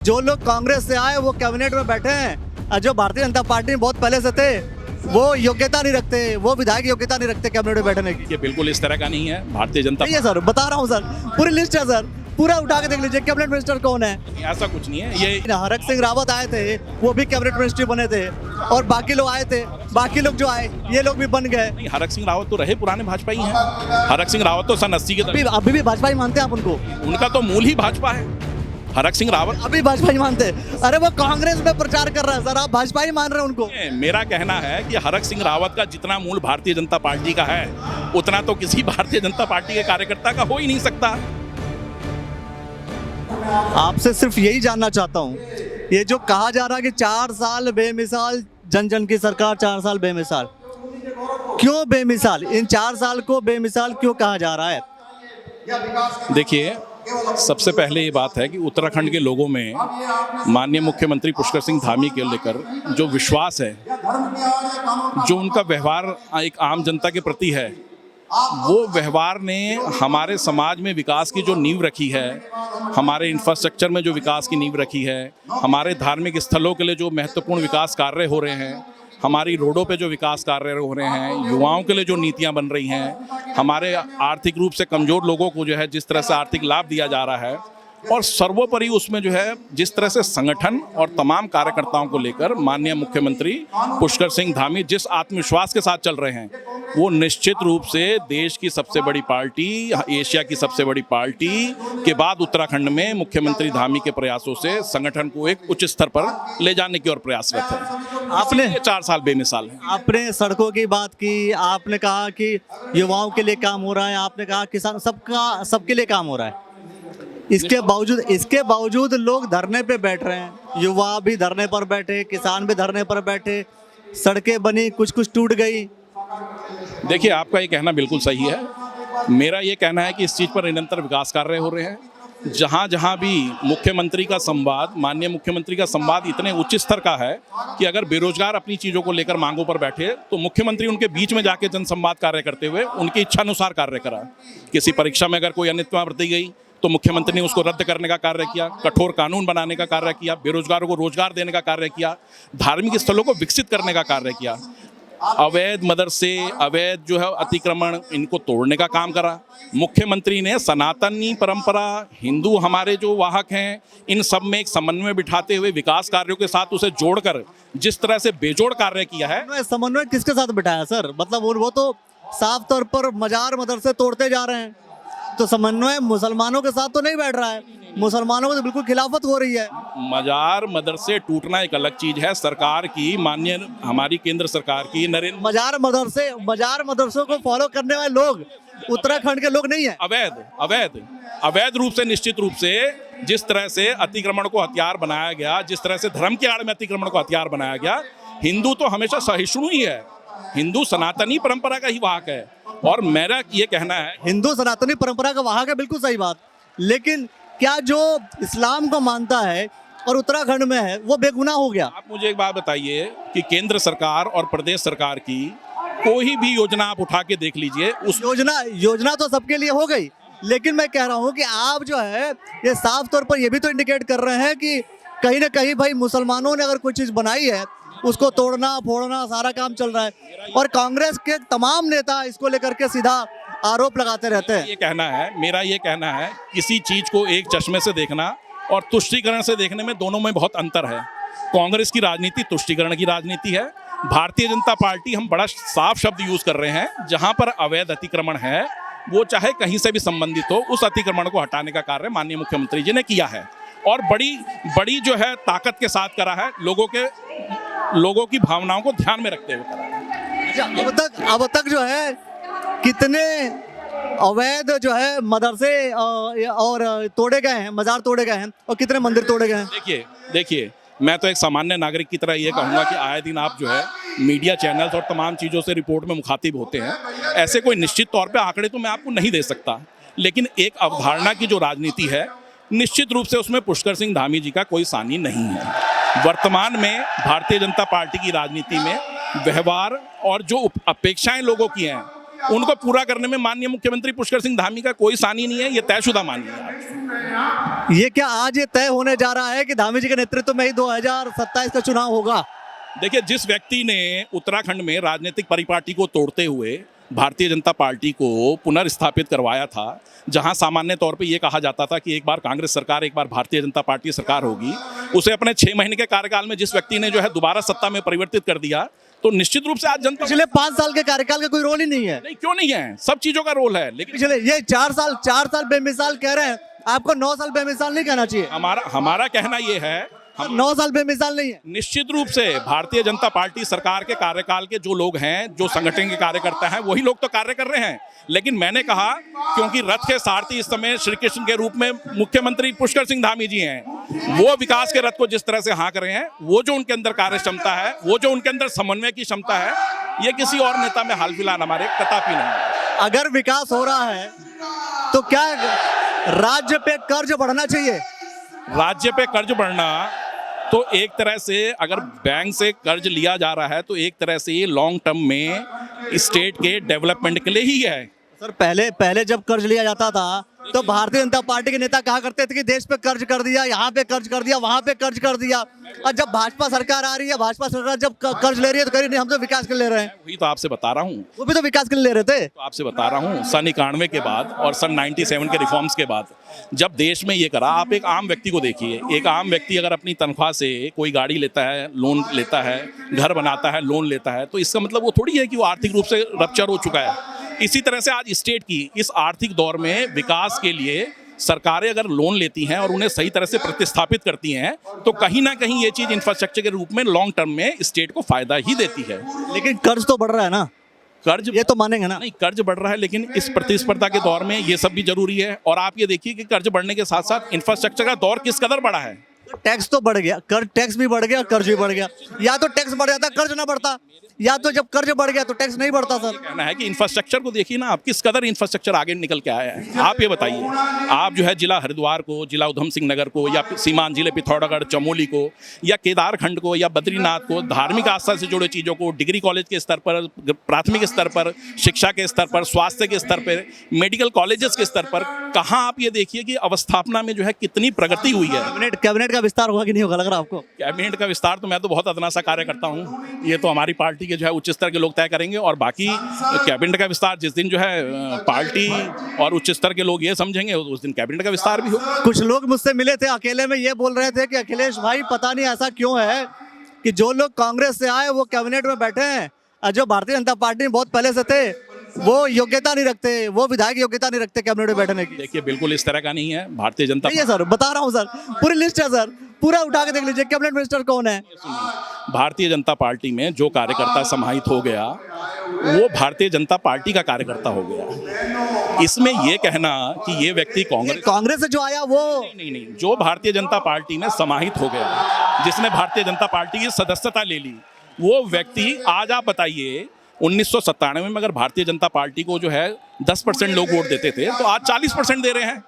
जो लोग कांग्रेस से आए वो कैबिनेट में बैठे हैं और जो भारतीय जनता पार्टी में बहुत पहले से थे वो योग्यता नहीं रखते, वो विधायक योग्यता नहीं रखते कैबिनेट में बैठने की। ये बिल्कुल इस तरह का नहीं है। भारतीय जनता नहीं है सर, बता रहा हूँ सर, पूरी लिस्ट है सर, पूरा उठा के देख लीजिए कैबिनेट मिनिस्टर कौन है। पार्टी ऐसा कुछ नहीं है। ये हरक सिंह रावत आए थे, वो भी कैबिनेट मिनिस्टर बने थे और बाकी लोग आए थे, बाकी लोग जो आए ये लोग भी बन गए। नहीं, हरक सिंह रावत तो रहे पुराने भाजपा ही हैं। हरक सिंह रावत तो सन 80 के अभी भी भाजपा ही मानते हैं आप उनको? उनका तो मूल ही भाजपा है। हरक सिंह रावत अभी भाजपा ही मानते हैं? अरे वो कांग्रेस में प्रचार कर रहा है सर, आप भाजपा ही मान रहे हैं उनको। मेरा कहना है कि हरक सिंह रावत का जितना मूल भारतीय जनता पार्टी का है उतना तो किसी भारतीय जनता पार्टी के कार्यकर्ता का हो ही नहीं सकता। आपसे सिर्फ यही जानना चाहता हूँ, ये जो कहा जा रहा है कि 4 साल बेमिसाल जन जन की सरकार, 4 साल बेमिसाल, क्यों बेमिसाल? इन 4 साल को बेमिसाल क्यों कहा जा रहा है? देखिए, सबसे पहले ये बात है कि उत्तराखंड के लोगों में माननीय मुख्यमंत्री पुष्कर सिंह धामी के लेकर जो विश्वास है, जो उनका व्यवहार एक आम जनता के प्रति है, वो व्यवहार ने हमारे समाज में विकास की जो नींव रखी है, हमारे इंफ्रास्ट्रक्चर में जो विकास की नींव रखी है, हमारे धार्मिक स्थलों के लिए जो महत्वपूर्ण विकास कार्य हो रहे हैं, हमारी रोडों पे जो विकास कार्य हो रहे हैं, युवाओं के लिए जो नीतियां बन रही हैं, हमारे आर्थिक रूप से कमज़ोर लोगों को जो है जिस तरह से आर्थिक लाभ दिया जा रहा है, और सर्वोपरि उसमें जो है जिस तरह से संगठन और तमाम कार्यकर्ताओं को लेकर माननीय मुख्यमंत्री पुष्कर सिंह धामी जिस आत्मविश्वास के साथ चल रहे हैं, वो निश्चित रूप से देश की सबसे बड़ी पार्टी, एशिया की सबसे बड़ी पार्टी के बाद उत्तराखंड में मुख्यमंत्री धामी के प्रयासों से संगठन को एक उच्च स्तर पर ले जाने की ओर प्रयासरत है। आपने 4 साल बेमिसाल है। आपने सड़कों की बात की, आपने कहा कि युवाओं के लिए काम हो रहा है, आपने कहा किसान, सबके लिए काम हो रहा है। इसके बावजूद लोग धरने पे बैठ रहे हैं, युवा भी धरने पर बैठे, किसान भी धरने पर बैठे, सड़कें बनी, कुछ कुछ टूट गई। देखिए, आपका ये कहना बिल्कुल सही है। मेरा ये कहना है कि इस चीज़ पर निरंतर विकास कार्य हो रहे हैं। जहाँ जहाँ भी मुख्यमंत्री का संवाद, माननीय मुख्यमंत्री का संवाद इतने उच्च स्तर का है कि अगर बेरोजगार अपनी चीज़ों को लेकर मांगों पर बैठे तो मुख्यमंत्री उनके बीच में जाके जनसंवाद कार्य करते हुए उनकी इच्छानुसार कार्य करा। किसी परीक्षा में अगर कोई अनियमितता बरती गई तो मुख्यमंत्री ने उसको रद्द करने का कार्य किया, कठोर कानून बनाने का कार्य किया, बेरोजगारों को रोजगार देने का कार्य किया, धार्मिक स्थलों को विकसित करने का कार्य किया, अवैध मदरसे, अवैध जो है अतिक्रमण, इनको तोड़ने का काम करा। मुख्यमंत्री ने सनातनी परंपरा, हिंदू हमारे जो वाहक हैं, इन सब में एक समन्वय बिठाते हुए विकास कार्यों के साथ उसे जोड़कर जिस तरह से बेजोड़ कार्य किया है। समन्वय किसके साथ बिठाया सर? मतलब वो तो साफ तौर पर मजार मदरसे तोड़ते जा रहे हैं, तो समन्वय मुसलमानों के साथ तो नहीं बैठ रहा है, मुसलमानों को तो बिल्कुल खिलाफत हो रही है। मजार मदरसे टूटना एक अलग चीज है। सरकार की, माननीय हमारी केंद्र सरकार की नरेंद्र मजार मदरसों को फॉलो करने वाले लोग उत्तराखंड के लोग नहीं है। अवैध रूप से, निश्चित रूप से जिस तरह से अतिक्रमण को हथियार बनाया गया, जिस तरह से धर्म के आड़ में अतिक्रमण को हथियार बनाया गया, हिंदू तो हमेशा सहिष्णु ही है, हिंदू सनातनी परंपरा का ही वाहक है। और मेरा ये कहना है, हिंदू सनातनी परंपरा का वाहक है, बिल्कुल सही बात, लेकिन क्या जो इस्लाम को मानता है और उत्तराखंड में है वो बेगुनाह हो गया? आप मुझे एक बात बताइए कि केंद्र सरकार और प्रदेश सरकार की कोई भी योजना आप उठा के देख लीजिए, उस योजना तो सबके लिए हो गई, लेकिन मैं कह रहा हूँ कि आप जो है ये साफ तौर पर ये भी तो इंडिकेट कर रहे हैं कि कहीं ना कहीं भाई मुसलमानों ने अगर कोई चीज़ बनाई है उसको तोड़ना फोड़ना सारा काम चल रहा है, और कांग्रेस के तमाम नेता इसको लेकर के सीधा आरोप लगाते रहते हैं। मेरा ये कहना है किसी चीज को एक चश्मे से देखना और तुष्टीकरण से देखने में, दोनों में बहुत अंतर है। कांग्रेस की राजनीति तुष्टीकरण की राजनीति है। भारतीय जनता पार्टी, हम बड़ा साफ शब्द यूज कर रहे हैं, जहां पर अवैध अतिक्रमण है वो चाहे कहीं से भी संबंधित हो, उस अतिक्रमण को हटाने का कार्य माननीय मुख्यमंत्री जी ने किया है और बड़ी जो है ताकत के साथ करा है, लोगों की भावनाओं को ध्यान में रखते हुए करा है। अब तक जो है कितने अवैध जो है मदरसे और तोड़े गए हैं, मजार तोड़े गए हैं, और कितने मंदिर तोड़े गए हैं? देखिए, मैं तो एक सामान्य नागरिक की तरह ये कहूँगा कि आए दिन आप जो है मीडिया चैनल्स और तमाम चीज़ों से रिपोर्ट में मुखातिब होते हैं। ऐसे कोई निश्चित तौर पे आंकड़े तो मैं आपको नहीं दे सकता, लेकिन एक अवधारणा की जो राजनीति है, निश्चित रूप से उसमें पुष्कर सिंह धामी जी का कोई सानी नहीं है। वर्तमान में भारतीय जनता पार्टी की राजनीति में व्यवहार और जो अपेक्षाएं लोगों की हैं, उनको पूरा करने में माननीय मुख्यमंत्री पुष्कर सिंह धामी का कोई सानी नहीं है, ये तयशुदा मानिए आप। ये क्या आज ये तय होने जा रहा है कि धामी जी के नेतृत्व में ही 2027 का चुनाव होगा? देखिए, जिस व्यक्ति ने उत्तराखंड में राजनीतिक परिपाटी को तोड़ते हुए भारतीय जनता पार्टी को पुनर्स्थापित करवाया था, जहां सामान्य तौर पे ये कहा जाता था कि एक बार कांग्रेस सरकार, एक बार भारतीय जनता पार्टी सरकार होगी, उसे अपने 6 महीने के कार्यकाल में जिस व्यक्ति ने जो है दोबारा सत्ता में परिवर्तित कर दिया, तो निश्चित रूप से आज जनता पिछले 5 साल के कार्यकाल का कोई रोल ही नहीं है। नहीं, क्यों नहीं है, सब चीजों का रोल है, लेकिन पिछले ये 4 साल बेमिसाल कह रहे हैं, आपको 9 साल बेमिसाल नहीं कहना चाहिए। हमारा कहना ये है, 9 साल बेमिसाल नहीं है। निश्चित रूप से भारतीय जनता पार्टी सरकार के कार्यकाल के जो लोग हैं, जो संगठन के कार्यकर्ता हैं, वही लोग तो कार्य कर रहे हैं। लेकिन मैंने कहा, क्योंकि रथ के सारथी इस समय श्री कृष्ण के रूप में मुख्यमंत्री पुष्कर सिंह धामी जी हैं, वो विकास के रथ को जिस तरह से हाँक रहे हैं, वो जो उनके अंदर कार्य क्षमता है, वो जो उनके अंदर समन्वय की क्षमता है, ये किसी और नेता में हाल फिलहाल हमारे कदापि नहीं है। अगर विकास हो रहा है तो क्या राज्य पे कर्ज बढ़ना चाहिए? राज्य पे कर्ज बढ़ना तो एक तरह से, अगर बैंक से कर्ज लिया जा रहा है तो एक तरह से ये लॉन्ग टर्म में स्टेट के डेवलपमेंट के लिए ही है। सर, पहले जब कर्ज लिया जाता था तो भारतीय जनता पार्टी के नेता कहा करते थे कि देश पे कर्ज कर दिया, यहाँ पे कर्ज कर दिया, वहां पे कर्ज कर दिया। और जब भाजपा सरकार आ रही है, भाजपा सरकार जब कर्ज ले रही है तो कह रही नहीं, हम तो विकास के लिए ले रहे हैं। वही तो आपसे बता रहा हूँ, वो भी तो विकास के लिए ले रहे थे। तो आपसे बता रहा हूँ, सन 91 के बाद और सन 97 के रिफॉर्म्स के बाद जब देश में ये करा, आप एक आम व्यक्ति को देखिए। एक आम व्यक्ति अगर अपनी तनख्वाह से कोई गाड़ी लेता है, लोन लेता है, घर बनाता है, लोन लेता है, तो इसका मतलब वो थोड़ी है कि वो आर्थिक रूप से रप्चर हो चुका है। इसी तरह से आज स्टेट की इस आर्थिक दौर में विकास के लिए सरकारें अगर लोन लेती हैं और उन्हें सही तरह से प्रतिस्थापित करती हैं, तो कहीं ना कहीं ये चीज़ इंफ्रास्ट्रक्चर के रूप में लॉन्ग टर्म में स्टेट को फायदा ही देती है। लेकिन कर्ज तो बढ़ रहा है ना, कर्ज ये तो मानेंगे ना? नहीं, कर्ज बढ़ रहा है, लेकिन इस प्रतिस्पर्धा के दौर में ये सब भी जरूरी है। और आप ये देखिए कि कर्ज बढ़ने के साथ साथ इंफ्रास्ट्रक्चर का दौर किस कदर बढ़ा है। टैक्स तो बढ़ गया, टैक्स भी बढ़ गया, कर्ज भी बढ़ गया। या तो टैक्स बढ़ जाता, कर्ज ना बढ़ता, या तो जब कर्ज बढ़ गया तो टैक्स नहीं बढ़ता। सर, कहना है कि इंफ्रास्ट्रक्चर को देखिए ना आप, किस कदर इंफ्रास्ट्रक्चर आगे निकल के आया है। आप ये बताइए, आप जो है जिला हरिद्वार को, जिला उधम सिंह नगर को, या सीमांत जिले पिथौरागढ़, चमोली को, या केदारखंड को, या बद्रीनाथ को, धार्मिक आस्था से जुड़े चीज़ों को डिग्री कॉलेज के स्तर पर, प्राथमिक स्तर पर, शिक्षा के स्तर पर, स्वास्थ्य के स्तर पर, मेडिकल कॉलेजेस के स्तर पर, कहाँ आप ये देखिए कि अवस्थापना में जो है कितनी प्रगति हुई है। कैबिनेट का विस्तार होगा कि नहीं होगा, लग रहा है आपको? कैबिनेट का विस्तार तो मैं तो बहुत अदना सा कार्य करता हूँ, ये तो हमारी पार्टी के जो है उच्च स्तर के लोग तय करेंगे। और बाकी कैबिनेट का विस्तार जिस दिन जो है पार्टी और उच्च स्तर के लोग ये समझेंगे, उस दिन कैबिनेट का विस्तार भी होगा। कुछ लोग मुझसे मिले थे अकेले में, ये बोल रहे थे कि अखिलेश भाई पता नहीं ऐसा क्यों है कि जो लोग कांग्रेस से आए वो कैबिनेट में बैठे हैं, और जो भारतीय जनता पार्टी में बहुत पहले से थे वो योग्यता नहीं रखते, वो विधायक योग्यता नहीं रखते कैबिनेट में बैठने की। देखिए, बिल्कुल इस तरह का नहीं है। भारतीय जनता नहीं है सर, बता रहा हूँ सर, पूरी लिस्ट है सर, पूरा उठा के देख लीजिए कैबिनेट मिनिस्टर कौन है। भारतीय जनता पार्टी में जो कार्यकर्ता समाहित हो गया वो भारतीय जनता पार्टी का कार्यकर्ता हो गया। इसमें यह कहना कि ये व्यक्ति कांग्रेस से जो आया वो नहीं, जो भारतीय जनता पार्टी में समाहित हो गया, जिसने भारतीय जनता पार्टी की सदस्यता ले ली, वो व्यक्ति आज आप बताइए 1997 में अगर भारतीय जनता पार्टी को जो है 10% लोग वोट देते थे, तो आज 40% दे रहे हैं।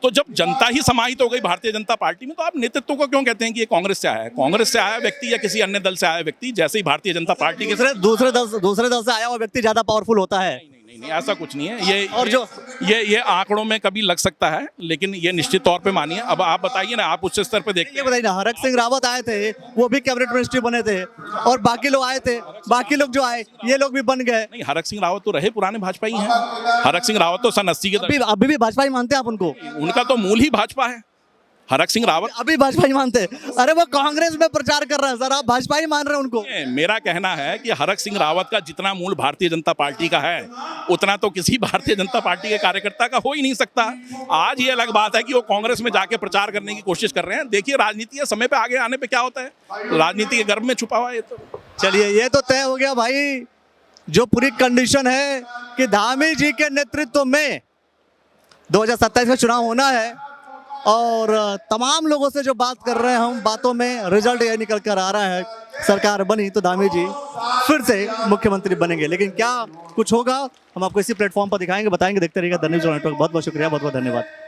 तो जब जनता ही समाहित हो गई भारतीय जनता पार्टी में, तो आप नेतृत्व को क्यों कहते हैं कि ये कांग्रेस से आया है? कांग्रेस से आया व्यक्ति या किसी अन्य दल से आया व्यक्ति, जैसे ही भारतीय जनता पार्टी के दूसरे दल से आया हुआ व्यक्ति ज्यादा पावरफुल होता है। नहीं, ऐसा कुछ नहीं है। ये और जो ये आंकड़ों में कभी लग सकता है, लेकिन ये निश्चित तौर पे मानिए। अब आप बताइए ना, आप उच्च स्तर पे देखिए, बताइए ना, हरक सिंह रावत आए थे, वो भी कैबिनेट मिनिस्ट्री बने थे, और बाकी लोग आए थे, बाकी लोग जो आए ये लोग भी बन गए। नहीं, हरक सिंह रावत तो रहे पुराने भाजपा ही हैं। हरक सिंह रावत तो सन 80 के अभी भी भाजपा ही मानते हैं आप उनको? उनका तो मूल ही भाजपा है। हरक सिंह रावत अभी भाजपा ही मानते हैं? अरे वो कांग्रेस में प्रचार कर रहे हैं सर, आप भाजपा ही मान रहे हैं उनको। मेरा कहना है कि हरक सिंह रावत का जितना मूल भारतीय जनता पार्टी का है, उतना तो किसी भारतीय जनता पार्टी के कार्यकर्ता का हो ही नहीं सकता। आज ये अलग बात है कि वो कांग्रेस में जाके प्रचार करने की कोशिश कर रहे हैं। देखिए, राजनीति है, समय पे आगे आने पे क्या होता है, राजनीति के गर्भ में छुपा हुआ है। तो चलिए, ये तो तय हो गया भाई, जो पूरी कंडीशन है कि धामी जी के नेतृत्व में 2027 का चुनाव होना है। और तमाम लोगों से जो बात कर रहे हैं हम, बातों में रिजल्ट ये निकल कर आ रहा है, सरकार बनी तो धामी जी फिर से मुख्यमंत्री बनेंगे। लेकिन क्या कुछ होगा, हम आपको इसी प्लेटफॉर्म पर दिखाएंगे, बताएंगे। देखते रहिएगा द न्यूज़ नेटवर्क। बहुत बहुत शुक्रिया, बहुत बहुत धन्यवाद।